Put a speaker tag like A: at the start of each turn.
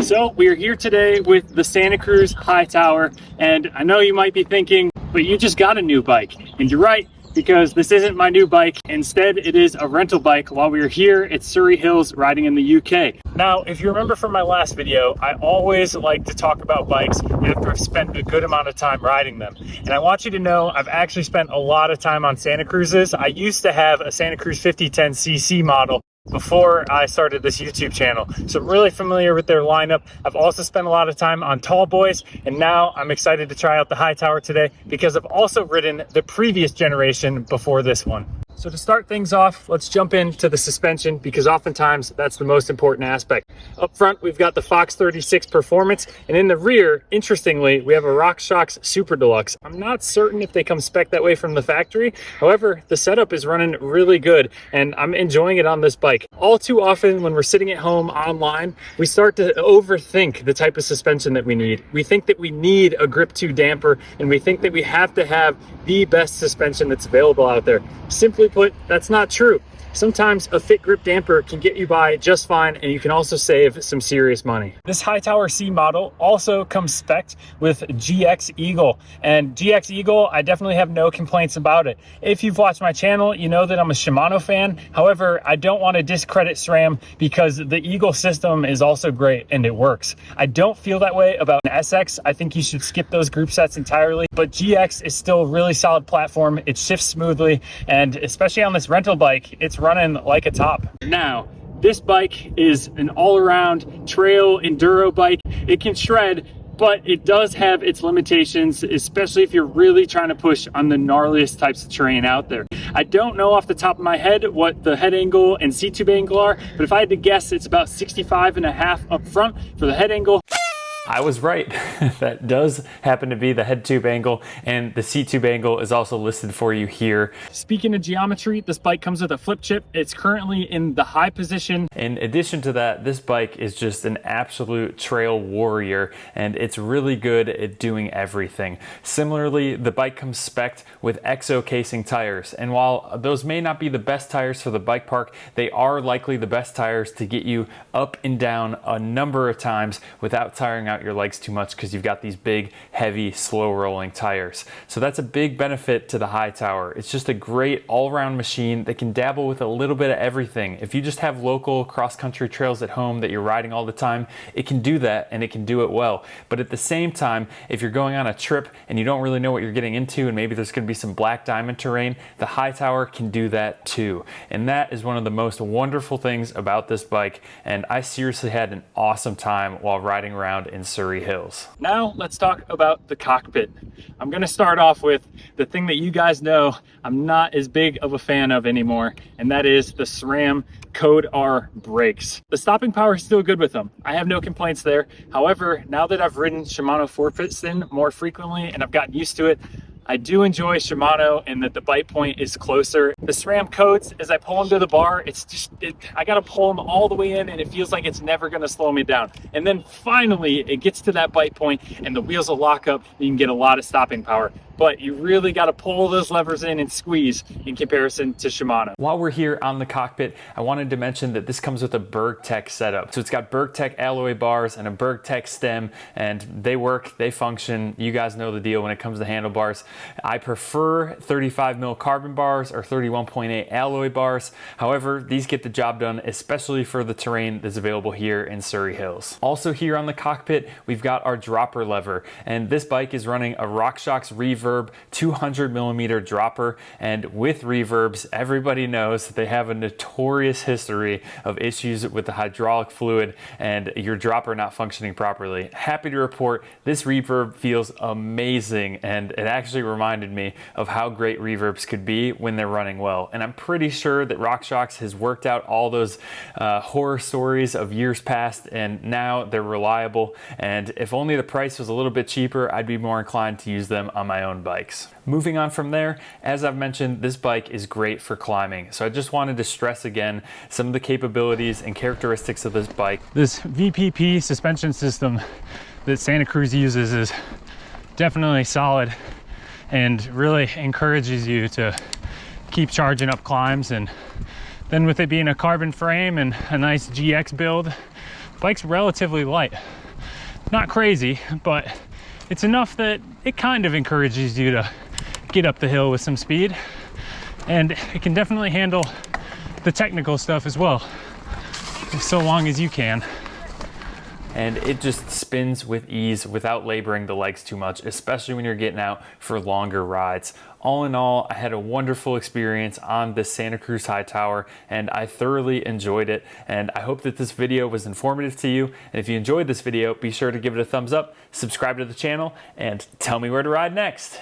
A: So we are here today with the Santa Cruz Hightower, and I know you might be thinking, but you just got a new bike. And you're right, because this isn't my new bike. Instead, it is a rental bike while we are here at Surrey Hills riding in the UK. Now, if you remember from my last video, I always like to talk about bikes after I've spent a good amount of time riding them. And I want you to know I've actually spent a lot of time on Santa Cruz's. I used to have a Santa Cruz 5010cc model before I started this YouTube channel. So I'm really familiar with their lineup. I've also spent a lot of time on tall boys, and now I'm excited to try out the Hightower today because I've also ridden the previous generation before this one. So to start things off, let's jump into the suspension because oftentimes that's the most important aspect. Up front, we've got the Fox 36 Performance, and in the rear, interestingly, we have a RockShox Super Deluxe. I'm not certain if they come spec that way from the factory. However, the setup is running really good, and I'm enjoying it on this bike. All too often, when we're sitting at home online, we start to overthink the type of suspension that we need. We think that we need a Grip 2 damper, and we think that we have to have the best suspension that's available out there. Simply put, that's not true. Sometimes a fit grip damper can get you by just fine, and you can also save some serious money. This Hightower C model also comes spec'd with GX Eagle, and GX Eagle, I definitely have no complaints about it. If you've watched my channel, you know that I'm a Shimano fan. However, I don't want to discredit SRAM because the Eagle system is also great and it works. I don't feel that way about an SX. I think you should skip those group sets entirely, but GX is still a really solid platform. It shifts smoothly, and especially on this rental bike, it's running like a top. Now, this bike is an all-around trail enduro bike. It can shred, but it does have its limitations, especially if you're really trying to push on the gnarliest types of terrain out there. I don't know off the top of my head what the head angle and seat tube angle are, but if I had to guess, it's about 65.5 up front for the head angle. I was right. That does happen to be the head tube angle, and the seat tube angle is also listed for you here. Speaking of geometry, this bike comes with a flip chip. It's currently in the high position. In addition to that, this bike is just an absolute trail warrior, and it's really good at doing everything. Similarly, the bike comes spec'd with EXO casing tires, and while those may not be the best tires for the bike park, they are likely the best tires to get you up and down a number of times without tiring out your legs too much because you've got these big, heavy, slow rolling tires. So that's a big benefit to the Hightower. It's just a great all-around machine that can dabble with a little bit of everything. If you just have local cross-country trails at home that you're riding all the time, it can do that, and it can do it well. But at the same time, if you're going on a trip and you don't really know what you're getting into, and maybe there's going to be some black diamond terrain, the Hightower can do that too. And that is one of the most wonderful things about this bike, and I seriously had an awesome time while riding around in Surrey Hills. Now let's talk about the cockpit. I'm going to start off with the thing that you guys know I'm not as big of a fan of anymore, and that is the SRAM Code R brakes. The stopping power is still good with them. I have no complaints there. However, now that I've ridden Shimano 4-piston more frequently and I've gotten used to it, I do enjoy Shimano in that the bite point is closer. The SRAM codes, as I pull them to the bar, I gotta pull them all the way in, and it feels like it's never gonna slow me down. And then finally, it gets to that bite point and the wheels will lock up, and you can get a lot of stopping power. But you really got to pull those levers in and squeeze in comparison to Shimano. While we're here on the cockpit, I wanted to mention that this comes with a BergTech setup. So it's got BergTech alloy bars and a BergTech stem, and they work, they function. You guys know the deal when it comes to handlebars. I prefer 35mm carbon bars or 31.8 alloy bars. However, these get the job done, especially for the terrain that's available here in Surrey Hills. Also here on the cockpit, we've got our dropper lever, and this bike is running a RockShox Reverb 200mm dropper, and with reverbs, everybody knows that they have a notorious history of issues with the hydraulic fluid and your dropper not functioning properly. Happy to report this reverb feels amazing, and it actually reminded me of how great reverbs could be when they're running well. And I'm pretty sure that RockShox has worked out all those horror stories of years past, and now they're reliable, and if only the price was a little bit cheaper, I'd be more inclined to use them on my own bikes. Moving on from there, as I've mentioned, this bike is great for climbing. So I just wanted to stress again some of the capabilities and characteristics of this bike. This VPP suspension system that Santa Cruz uses is definitely solid and really encourages you to keep charging up climbs and Then with it being a carbon frame and a nice GX build, the bike's relatively light. Not crazy, but it's enough that it kind of encourages you to get up the hill with some speed. And it can definitely handle the technical stuff as well, so long as you can. And it just spins with ease without laboring the legs too much, especially when you're getting out for longer rides. All in all, I had a wonderful experience on this Santa Cruz Hightower, and I thoroughly enjoyed it. And I hope that this video was informative to you. And if you enjoyed this video, be sure to give it a thumbs up, subscribe to the channel, and tell me where to ride next.